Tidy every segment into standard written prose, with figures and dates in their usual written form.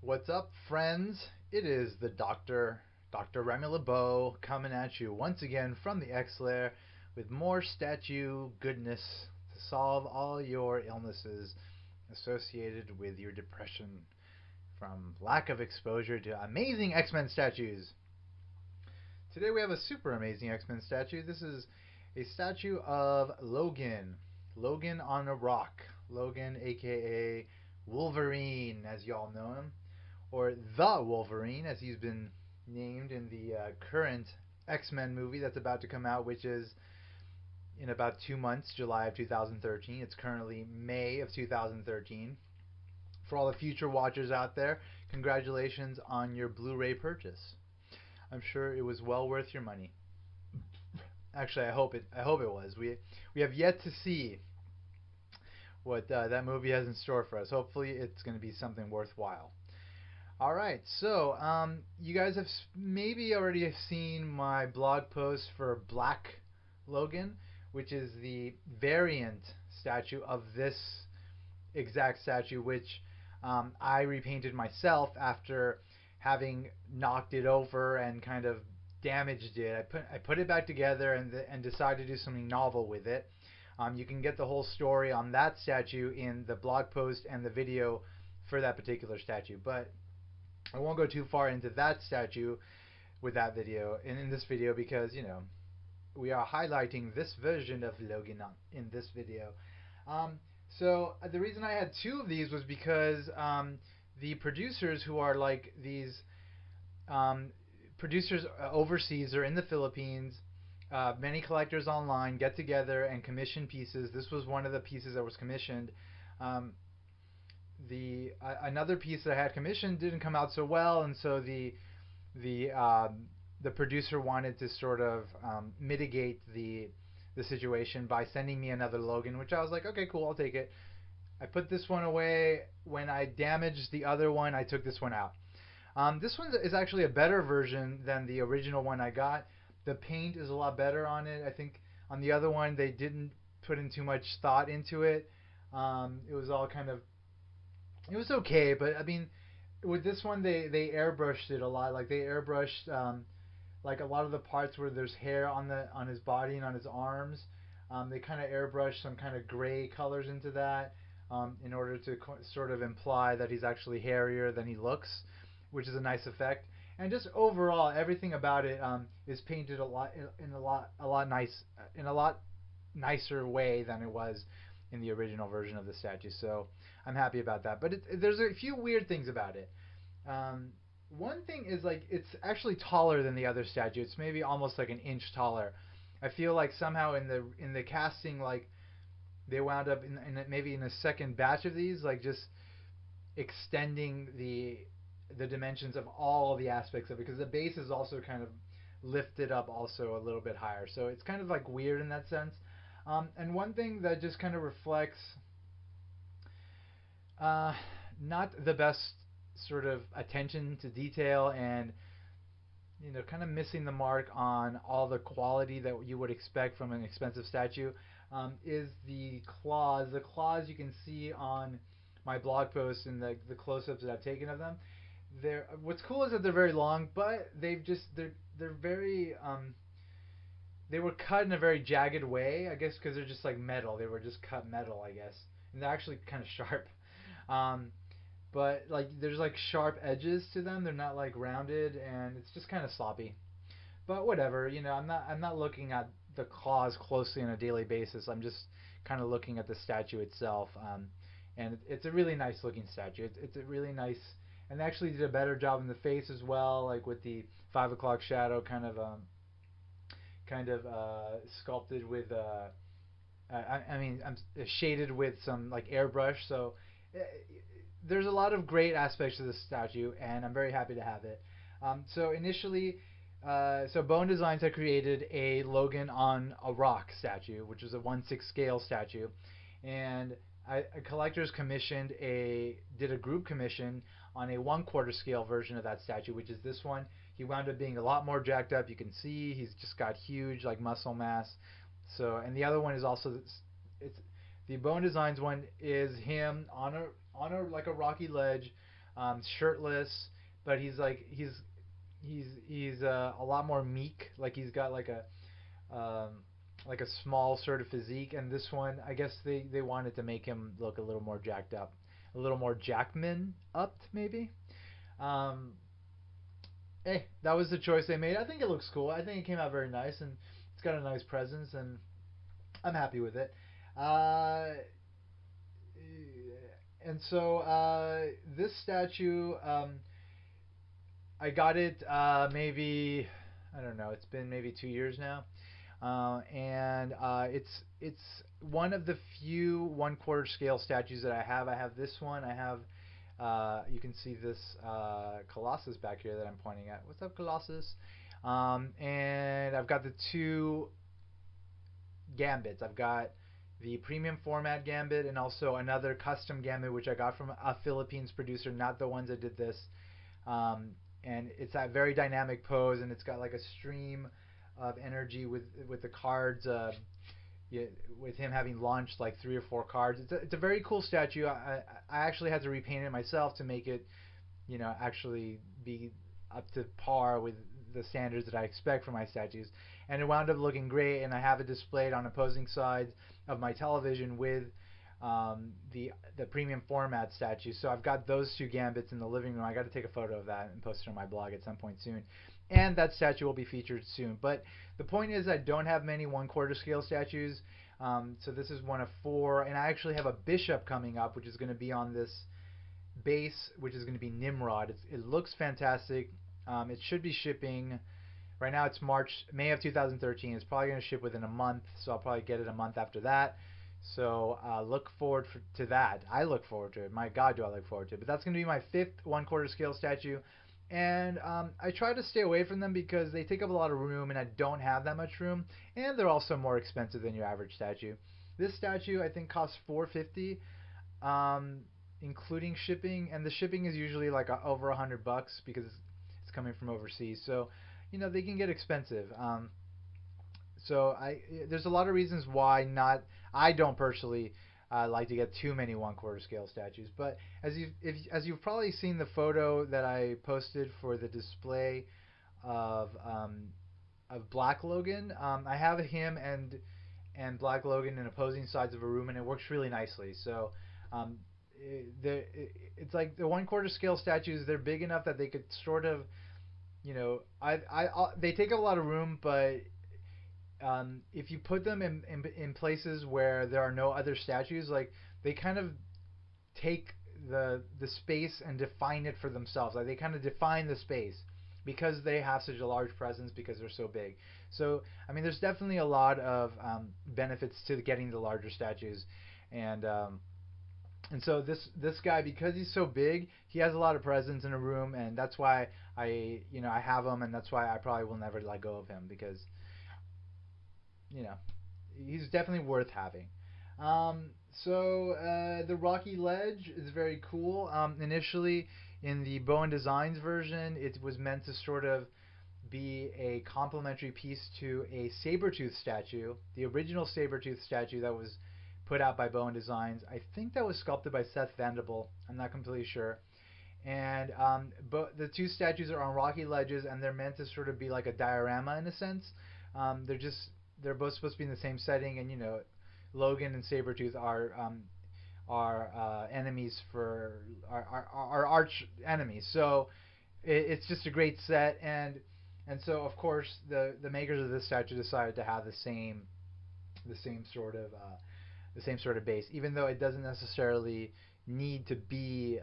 What's up, friends? It is the Dr. Remy LeBeau, coming at you once again from the X-Lair with more statue goodness to solve all your illnesses associated with your depression from lack of exposure to amazing X-Men statues. Today we have a super amazing X-Men statue. This is a statue of Logan. Logan on a rock. Logan, aka Wolverine, as y'all know him, or the Wolverine, as he's been named in the current X-Men movie that's about to come out, which is in about 2 months, July of 2013. It's currently May of 2013. For all the future watchers out there, congratulations on your Blu-ray purchase. I'm sure it was well worth your money. Actually, I hope it. I hope it was. We have yet to see what that movie has in store for us. Hopefully, it's going to be something worthwhile. All right, so you guys have maybe already have seen my blog post for Black Logan, which is the variant statue of this exact statue, which I repainted myself after having knocked it over and kind of damaged it. I put it back together and decided to do something novel with it. You can get the whole story on that statue in the blog post and the video for that particular statue, but I won't go too far into that statue with that video in this video because we are highlighting this version of Logan in this video. So the reason I had two of these was because the producers who are like these producers overseas or in the Philippines, many collectors online get together and commission pieces. This was one of the pieces that was commissioned. Um, the Another piece that I had commissioned didn't come out so well, and so the the producer wanted to sort of mitigate the situation by sending me another Logan, which I was like, okay, cool, I'll take it. I put this one away. When I damaged the other one, I took this one out. This one is actually a better version than the original one I got. The paint is a lot better on it. I think on the other one they didn't put in too much thought into it. It was all kind of, it was okay, but I mean, with this one they airbrushed it a lot. Like they airbrushed like a lot of the parts where there's hair on his body and on his arms. They kind of airbrushed some kind of gray colors into that in order to sort of imply that he's actually hairier than he looks, which is a nice effect. And just overall, everything about it is painted a lot in a lot nice in a lot nicer way than it was in the original version of the statue. So I'm happy about that. But there's a few weird things about it. Um, One thing is like it's actually taller than the other statue. It's maybe almost like an inch taller. I feel like somehow in the casting, like they wound up maybe in a second batch of these, like just extending the dimensions of all the aspects of it, because the base is also kind of lifted up also a little bit higher. So it's kind of like weird in that sense. And one thing that just kind of reflects uh, not the best sort of attention to detail, and kind of missing the mark on all the quality that you would expect from an expensive statue, is the claws. The claws you can see on my blog post and the close-ups that I've taken of them. What's cool is that they're very long, but they're very they were cut in a very jagged way, I guess, because they're just like metal. They were just cut metal, I guess, and they're actually kind of sharp. Um, but like there's like sharp edges to them. They're not like rounded, and it's just kind of sloppy. But whatever, I'm not looking at the claws closely on a daily basis. I'm just kind of looking at the statue itself, and it's a really nice looking statue. It's a really nice, and they actually did a better job in the face as well, like with the 5 o'clock shadow kind of sculpted with I mean, I'm shaded with some like airbrush. So uh, there's a lot of great aspects to this statue, and I'm very happy to have it. So initially, so Bone Designs had created a Logan on a rock statue, which is a 1/6 scale statue, and collectors did a group commission on a 1/4 scale version of that statue, which is this one. He wound up being a lot more jacked up. You can see he's just got huge like muscle mass. So, and the other one is also, it's the Bone Designs one is him on a like a rocky ledge, shirtless, but he's a lot more meek. Like he's got like a small sort of physique, and this one, I guess they wanted to make him look a little more jacked up, a little more Jackman upped maybe. Um, Hey, that was the choice they made. I think it looks cool. I think it came out very nice, and it's got a nice presence, and I'm happy with it. Uh, and so this statue, I got it maybe I don't know. It's been maybe 2 years now, and it's one of the few 1/4 scale statues that I have. I have this one. I have you can see this Colossus back here that I'm pointing at. What's up, Colossus? And I've got the two Gambits. I've got the premium format Gambit and also another custom Gambit, which I got from a Philippines producer, not the ones that did this. Um, and it's a very dynamic pose, and it's got like a stream of energy with the cards. Yeah, with him having launched like 3 or 4 cards, it's a very cool statue. I actually had to repaint it myself to make it actually be up to par with the standards that I expect for my statues. And it wound up looking great, and I have it displayed on opposing sides of my television with the premium format statue. So I've got those two gambits in the living room. I got to take a photo of that and post it on my blog at some point soon. And that statue will be featured soon. But the point is, I don't have many 1/4 scale statues. So this is one of 4, and I actually have a bishop coming up, which is going to be on this base, which is going to be Nimrod. It looks fantastic. It should be shipping. Right now it's May of 2013. It's probably going to ship within a month, so I'll probably get it a month after that. So look forward to that. I look forward to it. My God, do I look forward to it. But that's going to be my 5th 1/4 scale statue. And I try to stay away from them because they take up a lot of room, and I don't have that much room. And they're also more expensive than your average statue. This statue I think costs $450, um, including shipping, and the shipping is usually like over $100 because it's coming from overseas. So they can get expensive. So there's a lot of reasons why not. I don't personally like to get too many 1/4 scale statues, but as you've probably seen the photo that I posted for the display of Black Logan, I have him and Black Logan in opposing sides of a room, and it works really nicely. So um, it's like the 1/4 scale statues. They're big enough that they could sort of, they take up a lot of room, but if you put them in places where there are no other statues, like they kind of take the space and define it for themselves. Like they kind of define the space because they have such a large presence because they're so big. So I mean, there's definitely a lot of benefits to getting the larger statues, and so this guy, because he's so big, he has a lot of presence in a room, and that's why I have him, and that's why I probably will never let go of him because you know he's definitely worth having. The Rocky Ledge is very cool. Initially, in the Bowen Designs version, it was meant to sort of be a complementary piece to a Sabretooth statue, the original Sabretooth statue that was put out by Bowen Designs. I think that was sculpted by Seth Vanderbilt. I'm not completely sure. And but the two statues are on rocky ledges, and they're meant to sort of be like a diorama in a sense. They're both supposed to be in the same setting, and Logan and Sabretooth are enemies for are arch enemies. So it's just a great set, and so of course the makers of this statue decided to have the same sort of base, even though it doesn't necessarily need to be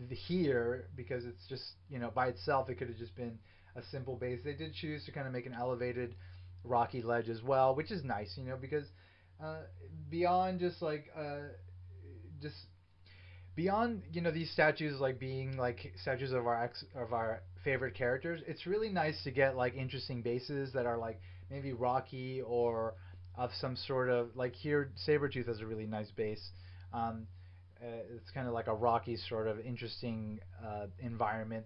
here because it's just by itself it could have just been a simple base. They did choose to kind of make an elevated rocky ledge as well, which is nice, because uh, beyond just beyond these statues like being like statues of our favorite characters, it's really nice to get like interesting bases that are like maybe rocky or of some sort of like here Sabretooth has a really nice base. Um, it's kind of like a rocky sort of interesting environment,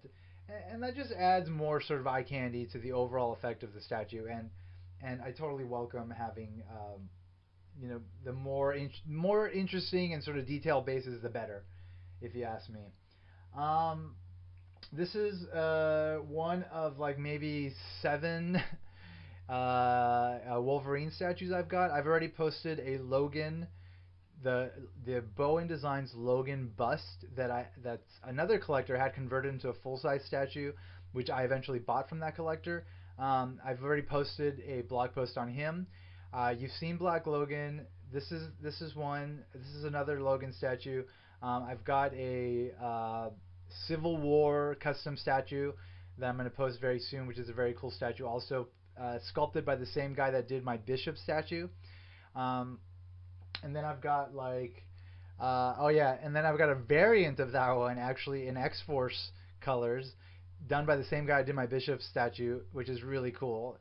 and that just adds more sort of eye candy to the overall effect of the statue. And I totally welcome having the more interesting and sort of detailed bases, the better, if you ask me. Um, this is one of like maybe seven Wolverine statues I've got. I've already posted a Logan, the Bowen Designs Logan bust that's another collector had converted into a full size statue, which I eventually bought from that collector. I've already posted a blog post on him. You've seen Black Logan. This is one. This is another Logan statue. I've got a Civil War custom statue that I'm going to post very soon, which is a very cool statue. Also sculpted by the same guy that did my Bishop statue. Um, and then I've got like, oh yeah, and then I've got a variant of that one actually in X Force colors, done by the same guy who did my Bishop statue, which is really cool.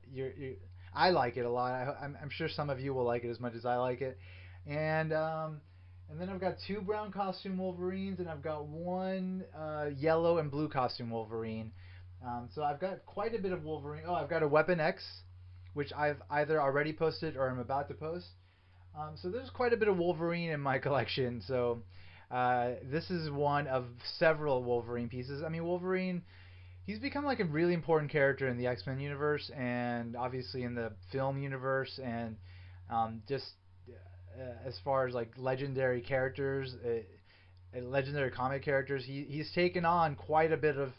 I like it a lot. I'm sure some of you will like it as much as I like it. And and then I've got two brown costume Wolverines, and I've got one yellow and blue costume Wolverine. So I've got quite a bit of Wolverine. Oh, I've got a Weapon X, which I've either already posted or I'm about to post. So there's quite a bit of Wolverine in my collection. So this is one of several Wolverine pieces. I mean, Wolverine, he's become like a really important character in the X-Men universe, and obviously in the film universe, and just as far as like legendary characters, legendary comic characters, he's taken on quite a bit of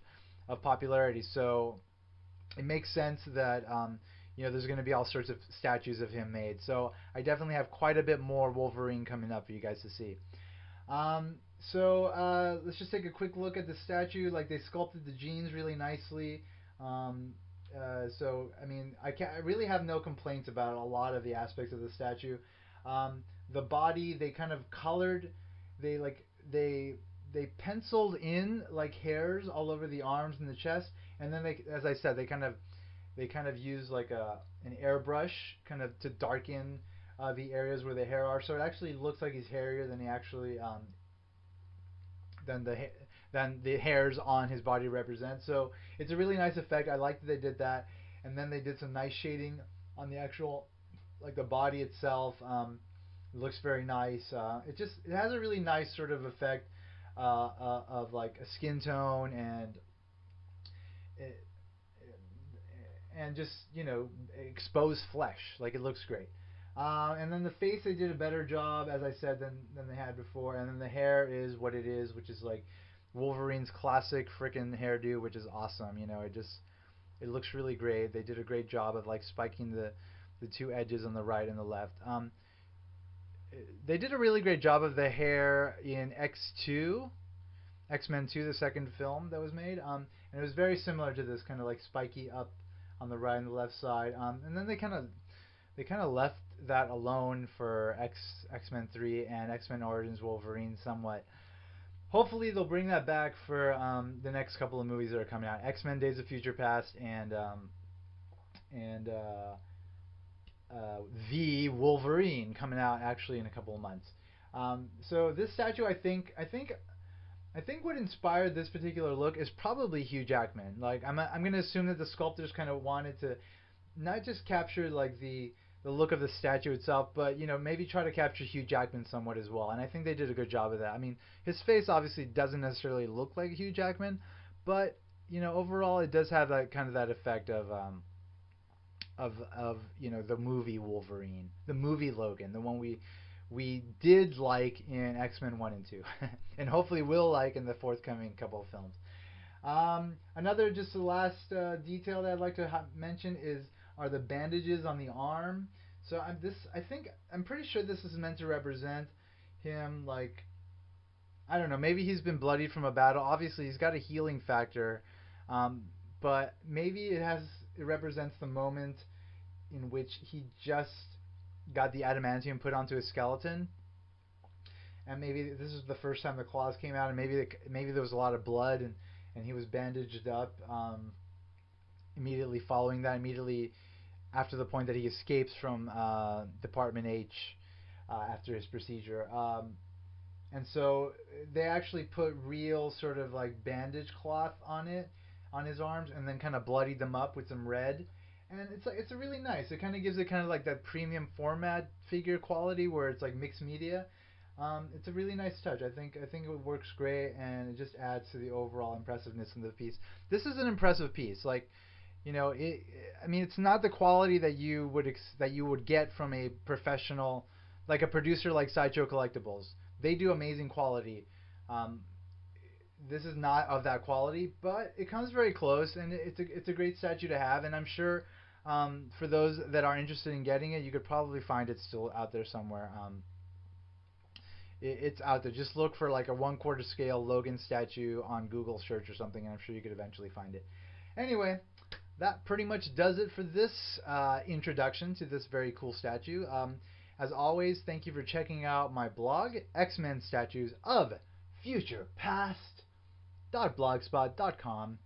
popularity. So it makes sense that there's going to be all sorts of statues of him made. So I definitely have quite a bit more Wolverine coming up for you guys to see. Um, so let's just take a quick look at the statue. Like they sculpted the jeans really nicely. So I mean, I really have no complaints about a lot of the aspects of the statue. The body they kind of colored. They like they penciled in like hairs all over the arms and the chest, and then they, as I said, they kind of use like an airbrush kind of to darken the areas where the hair are, so it actually looks like he's hairier than he actually than the than the hairs on his body represent. So it's a really nice effect. I like that they did that, and then they did some nice shading on the actual like the body itself. It looks very nice. It has a really nice sort of effect of like a skin tone it, and just exposed flesh. Like it looks great. And then the face, they did a better job, as I said, than they had before. And then the hair is what it is, which is like Wolverine's classic freaking hairdo, which is awesome. It looks really great. They did a great job of like spiking the two edges on the right and the left. They did a really great job of the hair in X2, X-Men 2, the second film that was made. And it was very similar to this kind of like spiky up on the right and the left side. And then they kind of left that alone for X-Men 3 and X-Men Origins Wolverine somewhat. Hopefully they'll bring that back for the next couple of movies that are coming out: X-Men Days of Future Past and the Wolverine coming out actually in a couple of months. So this statue, I think what inspired this particular look is probably Hugh Jackman. Like I'm gonna assume that the sculptors kind of wanted to not just capture like the look of the statue itself, but maybe try to capture Hugh Jackman somewhat as well. And I think they did a good job of that. I mean, his face obviously doesn't necessarily look like Hugh Jackman, but overall it does have that kind of that effect of the movie Wolverine, the movie Logan, the one we did like in X-Men 1 and 2 and hopefully will like in the forthcoming couple of films. Another, just the last detail that I'd like to mention are the bandages on the arm. So I'm pretty sure this is meant to represent him, like, I don't know, maybe he's been bloodied from a battle. Obviously he's got a healing factor, um, but maybe it represents the moment in which he just got the adamantium put onto his skeleton, and maybe this is the first time the claws came out, and maybe there was a lot of blood, and he was bandaged up immediately following that, immediately after the point that he escapes from Department H after his procedure. And so they actually put real sort of like bandage cloth on his arms, and then kind of bloodied them up with some red. And it's a really nice. It kind of gives it kind of like that premium format figure quality where it's like mixed media. It's a really nice touch. I think it works great, and it just adds to the overall impressiveness of the piece. This is an impressive piece. Like, I mean, it's not the quality that you would get from a professional, like a producer like Sideshow Collectibles. They do amazing quality. Um, this is not of that quality, but it comes very close, and it's a great statue to have. And I'm sure for those that are interested in getting it, you could probably find it still out there somewhere. It's out there. Just look for like a 1/4 scale Logan statue on Google search or something, and I'm sure you could eventually find it. Anyway, that pretty much does it for this introduction to this very cool statue. As always, thank you for checking out my blog, X-Men Statues of Future Past.blogspot.com.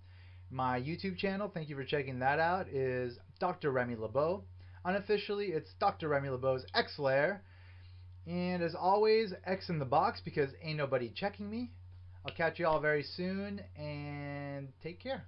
My YouTube channel, thank you for checking that out, is Dr. Remy LeBeau. Unofficially, it's Dr. Remy LeBeau's X Lair. And as always, X in the box because ain't nobody checking me. I'll catch you all very soon, and take care.